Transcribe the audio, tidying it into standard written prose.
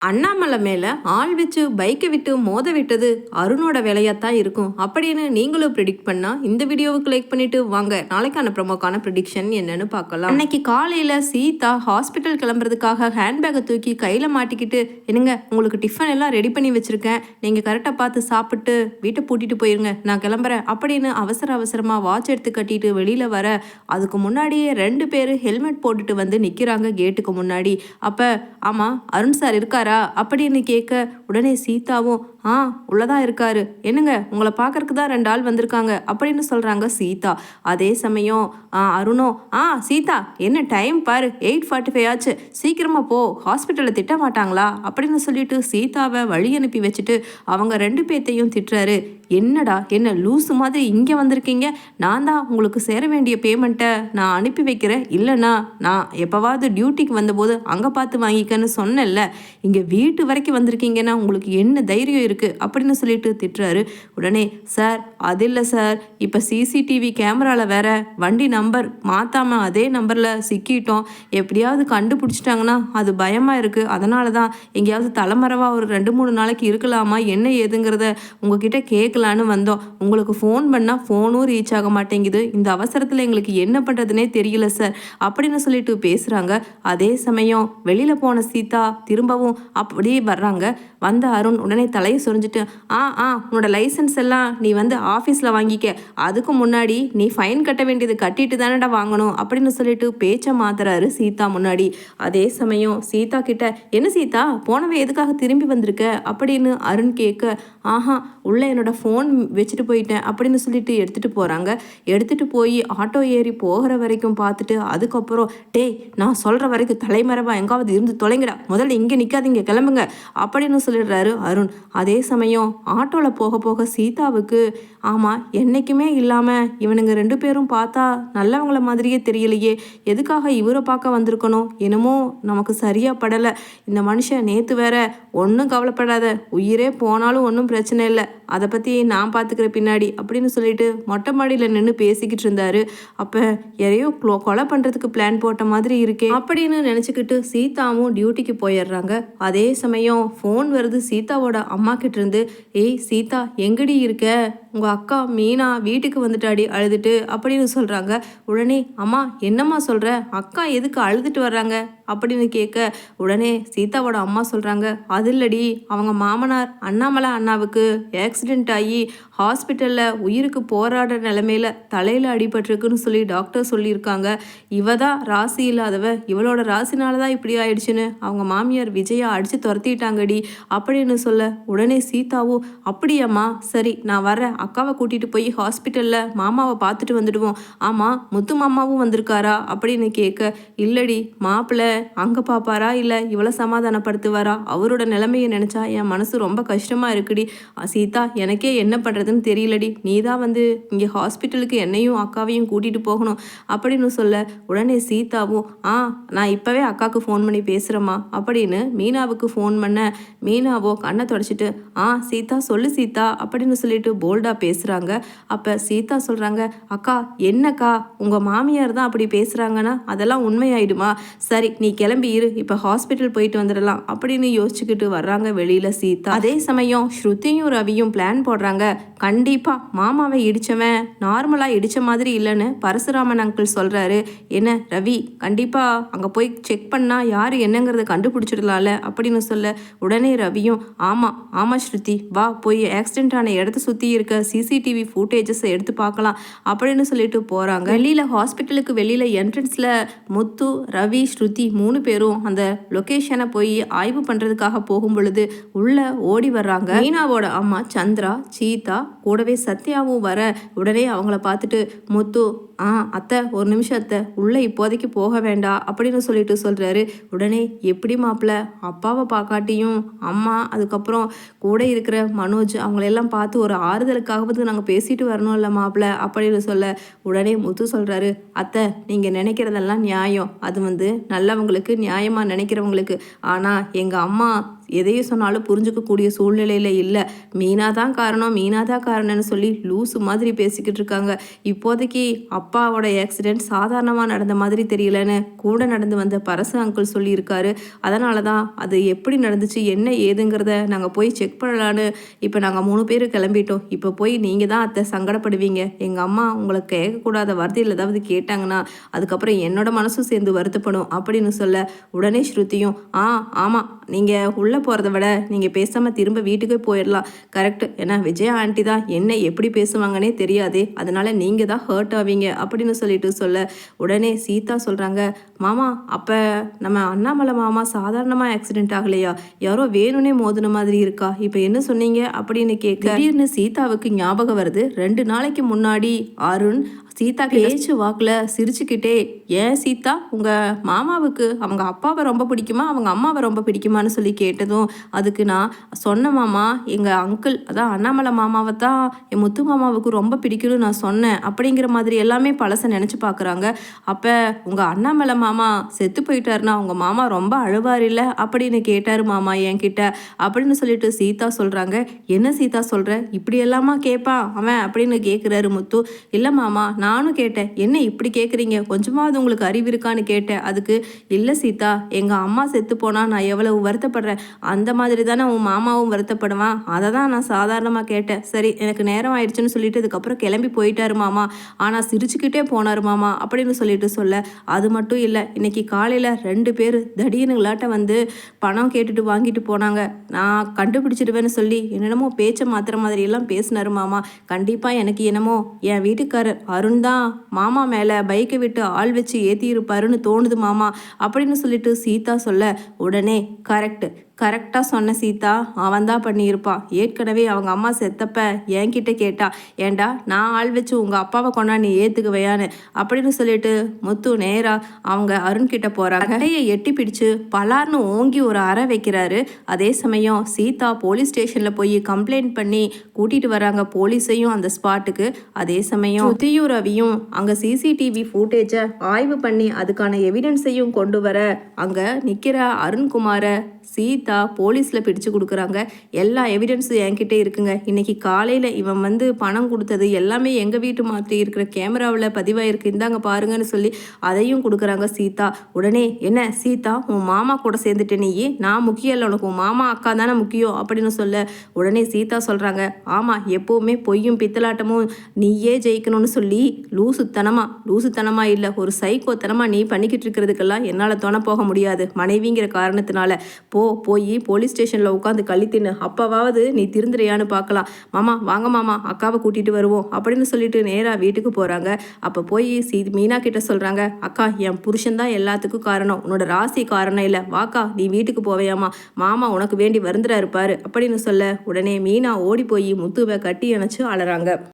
அண்ணாமலை மேல ஆள் வச்சு பைக்கை விட்டு மோத விட்டது அருணோட வேலையாத்தான் இருக்கும் அப்படின்னு நீங்களும் ப்ரிடிக்ட் பண்ணா இந்த வீடியோவுக்கு லைக் பண்ணிட்டு வாங்க நாளைக்கான ப்ரோமோக்கான ப்ரிடிக்ஷன் என்னன்னு பார்க்கலாம். அன்னைக்கு காலையில சீதா ஹாஸ்பிட்டல் கிளம்புறதுக்காக ஹேண்ட்பேக்கை தூக்கி கையில மாட்டிக்கிட்டு, என்னங்க உங்களுக்கு டிஃபன் எல்லாம் ரெடி பண்ணி வச்சிருக்கேன், நீங்க கரெக்டா பார்த்து சாப்பிட்டு வீட்டை பூட்டிட்டு போயிருங்க, நான் கிளம்புறேன் அப்படின்னு அவசரமா வாட்ச் எடுத்து கட்டிட்டு வெளியில வர, அதுக்கு முன்னாடியே 2 பேர் ஹெல்மெட் போட்டுட்டு வந்து நிக்கிறாங்க கேட்டுக்கு முன்னாடி. அப்ப ஆமா அருண் சார் இருக்காரா அப்படின்னு கேட்க, உடனே சீதாவும் உள்ளதான் இருக்காரு, என்னங்க உங்களை பார்க்கறதுக்கு தான் 2 ஆள் வந்திருக்காங்க அப்படின்னு சொல்றாங்க சீதா. அதே சமயம் அருணும் சீதா என்ன டைம் பாரு 8:45 ஆச்சு, சீக்கிரமா போ, ஹாஸ்பிட்டலில் திட்ட மாட்டாங்களா அப்படின்னு சொல்லிட்டு சீதாவை வழி அனுப்பி வச்சுட்டு அவங்க 2 பேர்த்தையும் திட்டுறாரு. என்னடா என்ன லூஸு மாதிரி இங்கே வந்திருக்கீங்க, நான் தான் உங்களுக்கு சேர வேண்டிய பேமெண்ட்டை நான் அனுப்பி வைக்கிறேன், இல்லைண்ணா நான் எப்போவாவது டியூட்டிக்கு வந்தபோது அங்கே பார்த்து வாங்கிக்கன்னு சொன்னேன்ல, இங்கே வீட்டு வரைக்கும் வந்திருக்கீங்கன்னா உங்களுக்கு என்ன தைரியம் இருக்குது அப்படின்னு சொல்லிட்டு திட்டுறாரு. உடனே சார் அது இல்லை சார், இப்போ சிசிடிவி கேமராவில் வேற வண்டி நம்பர் மாற்றாமல் அதே நம்பரில் சிக்கிட்டோம், எப்படியாவது கண்டுபிடிச்சிட்டாங்கன்னா அது பயமாக இருக்குது, அதனால தான் எங்கேயாவது தலைமறைவாக ஒரு 2-3 நாளைக்கு இருக்கலாமா என்ன ஏதுங்கிறத உங்ககிட்ட கேட்கலான்னு வந்தோம், உங்களுக்கு ஃபோன் பண்ணால் ஃபோனும் ரீச் ஆக மாட்டேங்குது, இந்த அவசரத்தில் எங்களுக்கு என்ன பண்ணுறதுனே தெரியல சார் அப்படின்னு சொல்லிட்டு பேசுகிறாங்க. அதே சமயம் வெளியில் போன சீதா திரும்பவும் அப்படியே வர்றாங்க. வந்த அருண் உடனே தலையை சொரிஞ்சிட்டு, உன்னோட லைசன்ஸ் எல்லாம் நீ வந்து ஆஃபீஸில் வாங்கிக்க, அதுக்கு முன்னாடி நீ ஃபைன் கட்ட வேண்டியது கட்டிட்டு தானடா வாங்கணும் அப்படின்னு சொல்லிட்டு பேச்சை மாத்துறாரு சீதா முன்னாடி. அதே சமயம் சீதா கிட்ட, என்ன சீதா போனவை எதுக்காக திரும்பி வந்திருக்க அப்படின்னு அருண் கேட்க, உள்ள என்னோட ஃபோன் வச்சுட்டு போயிட்டேன் அப்படின்னு சொல்லிட்டு எடுத்துகிட்டு போகிறாங்க. எடுத்துகிட்டு போய் ஆட்டோ ஏறி போகிற வரைக்கும் பார்த்துட்டு அதுக்கப்புறம், டேய் நான் சொல்கிற வரைக்கும் தலைமறைவாக எங்காவது இருந்து தொலைங்கடா, முதல்ல இங்கே நிற்காதீங்க கிளம்புங்க அப்படின்னு சொல்லிடுறாரு அருண். அதே சமயம் ஆட்டோவில் போக போக சீதாவுக்கு, என்னைக்குமே இல்லாமல் இவனுங்க 2 பேரும் பார்த்தா நல்லவங்கள மாதிரியே தெரியலையே, எதுக்காக இவரை பார்க்க வந்திருக்கணும், என்னமோ நமக்கு சரியாக படலை, இந்த மனுஷன் நேற்று வேற ஒன்றும் கவலைப்படாத, உயிரே போனாலும் ஒன்றும் பிரச்சனை இல்லை, அதை பற்றி நான் பார்த்துக்கிற பின்னாடி அப்படின்னு சொல்லிட்டு மொட்டை மாடியில் நின்று பேசிக்கிட்டு இருந்தாரு. அப்போ யாரையோ கொலை பண்ணுறதுக்கு பிளான் போட்ட மாதிரி இருக்கே அப்படின்னு நினச்சிக்கிட்டு சீதாவும் டியூட்டிக்கு போயிடுறாங்க. அதே சமயம் ஃபோன் வருது சீதாவோட அம்மா கிட்ட இருந்து, ஏய் சீதா எங்கடி இருக்க, உங்கள் அக்கா மீனா வீட்டுக்கு வந்துட்டாடி அழுதுட்டு அப்படின்னு சொல்கிறாங்க. உடனே அம்மா என்னம்மா சொல்கிற, அக்கா எதுக்கு அழுதுட்டு வர்றாங்க அப்படின்னு கேட்க, உடனே சீதாவோட அம்மா சொல்கிறாங்க, அது இல்லடி அவங்க மாமனார் அண்ணாமலை அண்ணாவுக்கு ஆக்சிடெண்ட் ஆகி ஹாஸ்பிட்டலில் உயிருக்கு போராடுற நிலமையில தலையில் அடிபட்டிருக்குன்னு சொல்லி டாக்டர் சொல்லியிருக்காங்க, இவ தான் ராசி இல்லாதவ, இவளோட ராசினால தான் இப்படி ஆயிடுச்சுன்னு அவங்க மாமியார் விஜயா அடித்து துரத்திட்டாங்கடி அப்படின்னு சொல்ல, உடனே சீதாவும் அப்படியாம்மா சரி நான் வரேன், அக்காவை கூட்டிகிட்டு போய் ஹாஸ்பிட்டலில் மாமாவை பார்த்துட்டு வந்துடுவோம், ஆமாம் முத்து மாமாவும் வந்திருக்காரா அப்படின்னு கேட்க, இல்லடி மாப்பிள்ளை அங்கே பார்ப்பாரா இல்லை இவளை சமாதானப்படுத்துவாரா, அவரோட நிலைமையை நினச்சா என் மனசு ரொம்ப கஷ்டமாக இருக்குடி சீதா, எனக்கே என்ன பண்ணுறதுன்னு தெரியலடி, நீ தான் வந்து இங்கே ஹாஸ்பிட்டலுக்கு என்னையும் அக்காவையும் கூட்டிகிட்டு போகணும் அப்படின்னு சொல்ல, உடனே சீதாவும் நான் இப்போவே அக்காவுக்கு ஃபோன் பண்ணி பேசுகிறேம்மா அப்படின்னு மீனாவுக்கு ஃபோன் பண்ண, மீனாவோ கண்ணை தொடச்சிட்டு சீதா சொல்லு சீதா அப்படின்னு சொல்லிட்டு போல்டாக பேசுகிறாங்க. அப்போ சீதா சொல்கிறாங்க, அக்கா என்னக்கா உங்கள் மாமியார் தான் அப்படி பேசுகிறாங்கன்னா அதெல்லாம் உண்மையாயிடுமா, சரி நீ கிளம்பி இரு, இப்போ ஹாஸ்பிட்டல் போயிட்டு வந்துடலாம் அப்படின்னு யோசிச்சுக்கிட்டு வர்றாங்க வெளியில் சீதா. அதே சமயம் ஸ்ருதியும் ரவியும் பிளான் போடுறாங்க, கண்டிப்பாக மாமாவை இடித்தவன் நார்மலாக இடித்த மாதிரி இல்லைன்னு பரசுராமன் அங்கிள் சொல்கிறாரு, என்ன ரவி கண்டிப்பாக அங்கே போய் செக் பண்ணால் யார் என்னங்கிறத கண்டுபிடிச்சிடலாம்ல அப்படின்னு சொல்ல, உடனே ரவியும் ஆமாம் ஸ்ருதி வா போய் ஆக்சிடென்ட் ஆன இடத்த சுற்றி இருக்க சிசிடிவி ஃபுட்டேஜஸை எடுத்து பார்க்கலாம் அப்படின்னு சொல்லிட்டு போகிறாங்க. வெளியில் ஹாஸ்பிட்டலுக்கு வெளியில் என்ட்ரன்ஸில் முத்து ரவி ஸ்ருதி 3 பேரும் அந்த லொக்கேஷனை போய் ஆய்வு பண்ணுறதுக்காக போகும் பொழுது உள்ள ஓடி வர்றாங்க மீனாவோட அம்மா சந்திரா, சீதா, கூடவே சத்யாவும் வர, உடனே அவங்கள பார்த்துட்டு முத்து அத்தை ஒரு நிமிஷம் அத்தை உள்ளே இப்போதைக்கு போக வேண்டாம் அப்படின்னு சொல்லிட்டு சொல்கிறாரு. உடனே எப்படி மாப்பிள்ள அப்பாவை பார்க்காட்டியும் அம்மா அதுக்கப்புறம் கூட இருக்கிற மனோஜ் அவங்களெல்லாம் பார்த்து ஒரு ஆறுதலுக்காகவது நாங்கள் பேசிட்டு வரணும்ல மாப்பிள்ள அப்படின்னு சொல்ல, உடனே முத்து சொல்கிறாரு, அத்தை நீங்கள் நினைக்கிறதெல்லாம் நியாயம், அது வந்து நல்லவங்களுக்கு நியாயமாக நினைக்கிறவங்களுக்கு, ஆனால் எங்கள் அம்மா எதையும் சொன்னாலும் புரிஞ்சுக்கக்கூடிய சூழ்நிலையில் இல்லை. மீனா தான் காரணம், மீனா தான் காரணம்னு சொல்லி லூசு மாதிரி பேசிக்கிட்டு இருக்காங்க. இப்போதைக்கு அப்பாவோட ஆக்சிடென்ட் சாதாரணமாக நடந்த மாதிரி தெரியலன்னு கூட நடந்து வந்த பரசு அங்கிள் சொல்லியிருக்காரு. அதனால தான் அது எப்படி நடந்துச்சு என்ன ஏதுங்கிறத நாங்கள் போய் செக் பண்ணலான்னு இப்போ நாங்கள் 3 பேர் கிளம்பிட்டோம். இப்போ போய் நீங்கள் தான் அத்தை சங்கடப்படுவீங்க. எங்கள் அம்மா உங்களை கேட்கக்கூடாத வார்த்தையில் ஏதாவது கேட்டாங்கன்னா அதுக்கப்புறம் என்னோட மனசும் சேர்ந்து வருத்தப்படும் அப்படின்னு சொல்ல உடனே ஸ்ருதியும் ஆமாம் நீங்கள் உள்ளே போகிறத விட நீங்கள் பேசாமல் திரும்ப வீட்டுக்கே போயிடலாம். கரெக்டு. ஏன்னா விஜயா ஆண்டி தான் என்ன எப்படி பேசுவாங்கன்னே தெரியாதே, அதனால நீங்கள் தான் ஹர்ட் ஆவீங்க அப்படின்னு சொல்லிட்டு சொல்ல உடனே சீதா சொல்கிறாங்க, மாமா அப்போ நம்ம அண்ணாமலை மாமா சாதாரணமாக ஆக்சிடென்ட் ஆகலையா, யாரோ வேணும்னே மோதின மாதிரி இருக்கா, இப்போ என்ன சொன்னீங்க அப்படின்னு கேட்க திடீர்னு சீதாவுக்கு ஞாபகம் வருது. 2 நாளைக்கு முன்னாடி அருண் சீதா பேச்சு வாக்கில் சிரிச்சுக்கிட்டே, ஏன் சீதா உங்கள் மாமாவுக்கு அவங்க அப்பாவை ரொம்ப பிடிக்குமா அவங்க அம்மாவை ரொம்ப பிடிக்குமான்னு சொல்லி கேட்டதும் அதுக்கு நான் சொன்ன மாமா எங்கள் அங்கிள் அதான் அண்ணாமலை மாமாவை தான் என் முத்து மாமாவுக்கு ரொம்ப பிடிக்கும்னு நான் சொன்னேன் அப்படிங்கிற மாதிரி எல்லாமே பழசை நினச்சி பார்க்குறாங்க. அப்போ உங்கள் அண்ணாமலை மாமா செத்து போயிட்டாருன்னா உங்கள் மாமா ரொம்ப அழுவார் இல்லை அப்படின்னு கேட்டார் மாமா என்கிட்ட அப்படின்னு சொல்லிட்டு சீதா சொல்கிறாங்க. என்ன சீதா சொல்கிற, இப்படி எல்லாமா கேட்பான் அவன் அப்படின்னு கேட்குறாரு முத்து. இல்லை மாமா நானும் கேட்டேன், என்ன இப்படி கேட்குறீங்க, கொஞ்சமாவது உங்களுக்கு அறிவு இருக்கான்னு கேட்டேன். அதுக்கு இல்லை சீதா எங்கள் அம்மா செத்து போனால் நான் எவ்வளவு வருத்தப்படுறேன் அந்த மாதிரி தானே உன் மாமாவும் வருத்தப்படுவான், அதை தான் நான் சாதாரணமாக கேட்டேன். சரி எனக்கு நேரம் ஆயிடுச்சுன்னு சொல்லிட்டு அதுக்கப்புறம் கிளம்பி போயிட்டாரு மாமா, ஆனால் சிரிச்சுக்கிட்டே போனார் மாமா அப்படின்னு சொல்லிட்டு சொல்ல அது மட்டும் இல்லை இன்னைக்கு காலையில் 2 பேர் திடீர்னுங்களாட்ட வந்து பணம் கேட்டுட்டு வாங்கிட்டு போனாங்க. நான் கண்டுபிடிச்சிடுவேன்னு சொல்லி என்னென்னமோ பேச்சை மாத்திர மாதிரியெல்லாம் பேசினார் மாமா. கண்டிப்பாக எனக்கு என்னமோ என் வீட்டுக்காரர் அருண் தான் மாமா மேலே பைக்கை விட்டு ஆள் வச்சு ஏற்றியிருப்பாருன்னு தோணுது மாமா அப்படின்னு சொல்லிட்டு சீதா சொல்ல உடனே கரெக்டாக சொன்ன சீதா, அவன் தான் பண்ணியிருப்பான். ஏற்கனவே அவங்க அம்மா செத்தப்ப என்கிட்ட கேட்டா, ஏண்டா நான் ஆள் வச்சு உங்கள் அப்பாவை கொண்டா நீ ஏற்றுக்குவையான்னு அப்படின்னு சொல்லிட்டு முத்து நேராக அவங்க அருண்கிட்ட போகிறாங்க. கட்டையை எட்டி பிடிச்சு பலார்னு ஓங்கி ஒரு அறை வைக்கிறாரு. அதே சமயம் சீதா போலீஸ் ஸ்டேஷனில் போய் கம்ப்ளைண்ட் பண்ணி கூட்டிகிட்டு வராங்க போலீஸையும் அந்த ஸ்பாட்டுக்கு. அதே சமயம் சுத்தியும் ரவியும் அங்கே சிசிடிவி ஃபுட்டேஜை ஆய்வு பண்ணி அதுக்கான எவிடன்ஸையும் கொண்டு வர அங்கே நிற்கிற அருண்குமாரை சீதா போலீஸில் பிடிச்சு கொடுக்குறாங்க. எல்லா எவிடன்ஸும் என்கிட்ட இருக்குங்க. இன்னைக்கு காலையில் இவன் வந்து பணம் கொடுத்தது எல்லாமே எங்கள் வீட்டு மாதிரி இருக்கிற கேமராவில் பதிவாயிருக்கு, இந்தாங்க பாருங்கன்னு சொல்லி அதையும் கொடுக்குறாங்க சீதா. உடனே என்ன சீதா உன் மாமா கூட சேர்ந்துட்டு நீ, நான் முக்கியம் இல்லை உனக்கு உன் மாமா அக்கா தானே முக்கியம் அப்படின்னு சொல்ல உடனே சீதா சொல்கிறாங்க, ஆமாம் எப்போவுமே பொய்யும் பித்தலாட்டமும் நீயே ஜெயிக்கணும்னு சொல்லி லூசுத்தனமா இல்லை ஒரு சைக்கோத்தனமாக நீ பண்ணிக்கிட்டு இருக்கிறதுக்கெல்லாம் என்னால் துணை போக முடியாது மனைவிங்கிற காரணத்தினால. போய் போலீஸ் ஸ்டேஷனில் உட்காந்து கள்ளி தின்னு அப்பவாவது நீ திருந்துறியான்னு பார்க்கலாம். மாமா வாங்க மாமா அக்காவை கூட்டிகிட்டு வருவோம் அப்படின்னு சொல்லிட்டு நேராக வீட்டுக்கு போகிறாங்க. அப்போ போய் மீனா கிட்ட சொல்கிறாங்க, அக்கா என் புருஷன் தான் எல்லாத்துக்கும் காரணம், உன்னோட ராசி காரணம் இல்லை, வாக்கா நீ வீட்டுக்கு போவையாமா, மாமா உனக்கு வேண்டி வருந்துறா இருப்பாரு அப்படின்னு சொல்ல உடனே மீனா ஓடி போய் முத்துவை கட்டி அணைச்சு அழறாங்க.